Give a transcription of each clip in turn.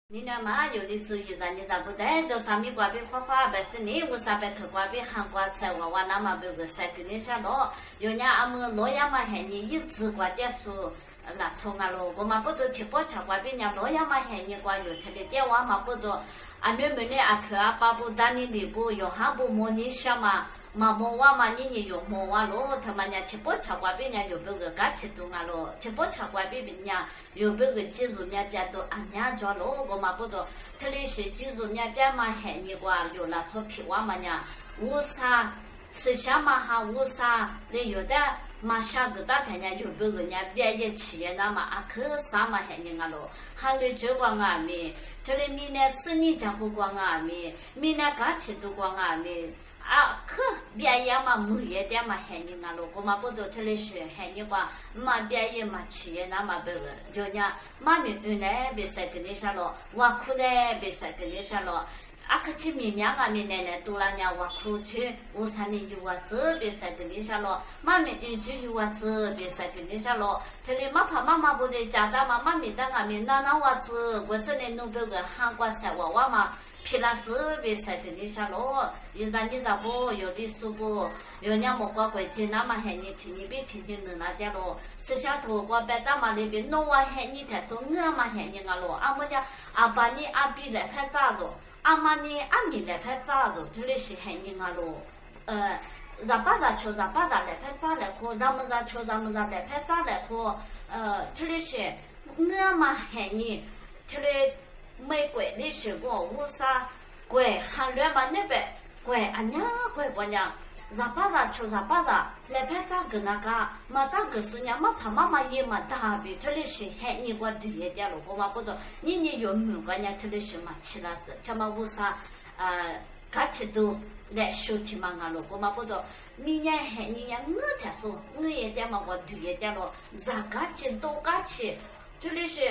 你那嘛有的时候让你咋不带，叫上面瓜边花花，不是你我上班去瓜边韩国晒娃娃那么别个晒给你下咯，有人俺们老样嘛喊你一直瓜点数。那从啊咯，我嘛不多吃包吃瓜边人老样嘛喊你瓜有特别电话嘛不多，俺们们的阿婆阿爸不打你里不有还不摸你下嘛。嘛莫话嘛，你用莫话咯，他妈伢吃包吃瓜边伢有别个干吃多啊咯，吃包吃瓜边伢有别个技术伢别多俺伢做咯，我嘛不多，特别是技术伢别嘛喊你瓜有那错皮话嘛伢，无啥思想嘛哈无啥，那有的嘛下个大看伢有别个伢别也吃也那嘛啊可啥嘛喊你啊咯，还来做光啊咪，特别明年4年讲不光啊咪，明年干吃都光啊咪。可别样嘛，没一点嘛，喊你啊咯，我嘛不都特别是喊你话，嘛别样嘛，去也那么别个，有人嘛咪呢，别说跟你说咯，我苦呢，别说跟你说咯，可去明年啊，明年多了伢我苦去，我3年有我子，别说跟你说咯，嘛咪就有我子，别说跟你说咯，特别嘛怕妈妈不得家大嘛，妈咪当俺们那我子，我是弄别个韩国晒娃娃嘛。皮拉子别晒给你下咯，你咋不有的说不，有人莫瓜怪钱那么喊你听，你别听听能那点咯。私下头瓜白大嘛那边弄我喊你才说我嘛喊你啊咯，俺们家阿爸你阿比来拍咋着，阿妈你阿咪来拍咋着，这里是喊你啊咯。让爸咋吃让爸咋来拍咋来喝，让么咋吃让么咋来拍咋来喝，这里是我嘛喊你，这里。美国的时候，乌啥贵，韩国嘛那边贵，俺娘贵不娘，让爸爸吃让爸爸，来拍咋个那个，嘛咋个是娘嘛怕妈妈也嘛大比，特别是喊你我对一点了，我嘛不懂，你有没有个娘特别是嘛吃那是，他嘛乌啥嘎吃都来收听嘛俺了，我嘛不懂，明年喊你娘我才说，我一点嘛我对一点了，咋嘎吃都嘎吃，特别是。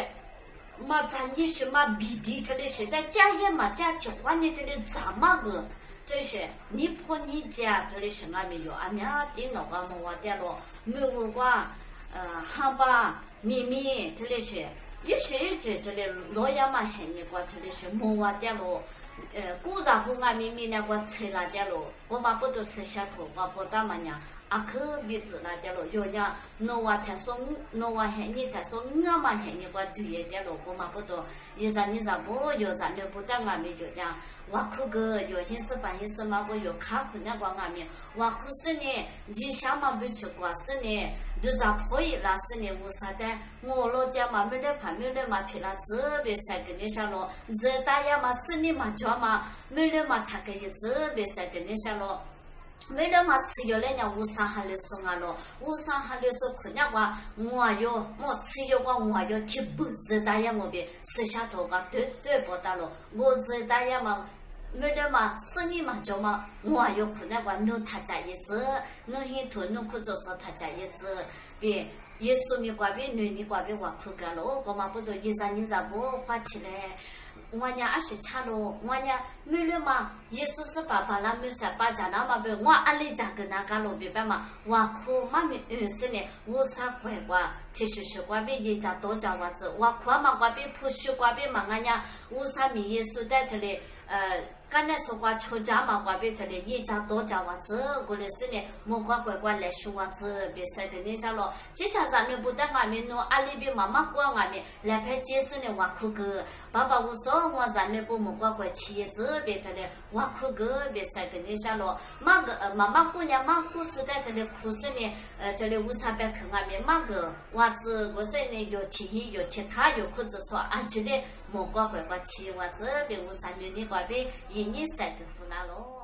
嘛，咱你是嘛比地特的是，但家也嘛家去换的这里咋么个？这是你婆你家这里是俺没有，俺俩电脑个么我点了，没有个汉巴秘密这里是，也是一直这里老爷嘛喊你个这里是么我点了，古早不俺秘密那个吃了点了，我嘛不都吃下头，我不打嘛娘。可别子那点咯，有人侬话他说侬话喊你他说我嘛喊你我对一点咯，我嘛不多，你咋不有咱就不当俺们有讲，我苦个有些事办些事嘛不有卡苦那个俺们，我苦是呢，你想嘛不去过是呢，就咋可以那是呢无啥的，我老爹嘛没得旁边的嘛皮了这别晒给你下咯，这大家嘛是你嘛叫嘛，没得嘛他给你这别晒给你下咯。没了嘛，吃药了呢，无啥还来说啊咯，无啥还来说看人话，我要我吃药话，我要提不知大家我别吃下头个对不打咯，我知大家嘛，没了嘛，生意嘛叫嘛，我要看人话，侬他家一只，侬先头侬可就说他家一只，别。耶稣你挂边女你挂边我哭个咯，我嘛不都一啥你咋不花起来？我娘也是差咯，我娘没了嘛，耶稣是爸爸那没啥把家那嘛别，我阿里家跟那个路边边嘛，我哭妈咪是呢，我啥乖乖，其实是挂边一家多家娃子，我哭嘛挂边不许挂边嘛，我娘我啥咪耶稣带头的刚才说过出家嘛，挂边头的一家多家娃子，过来是呢，莫乖乖来说娃子，别说的那啥咯，这下咱们不在外面弄，阿里边妈妈过外面来拍解释呢，我哭个，爸爸我说我咱们不莫乖乖吃叶子，别头的我哭个，别说的那啥咯，妈妈姑娘妈姑时代头的哭是呢，头的无啥别去外面妈个娃子，我说呢有提有贴卡有裤子穿，这里莫乖乖吃娃子，别无啥女的乖边。一年3个湖南咯。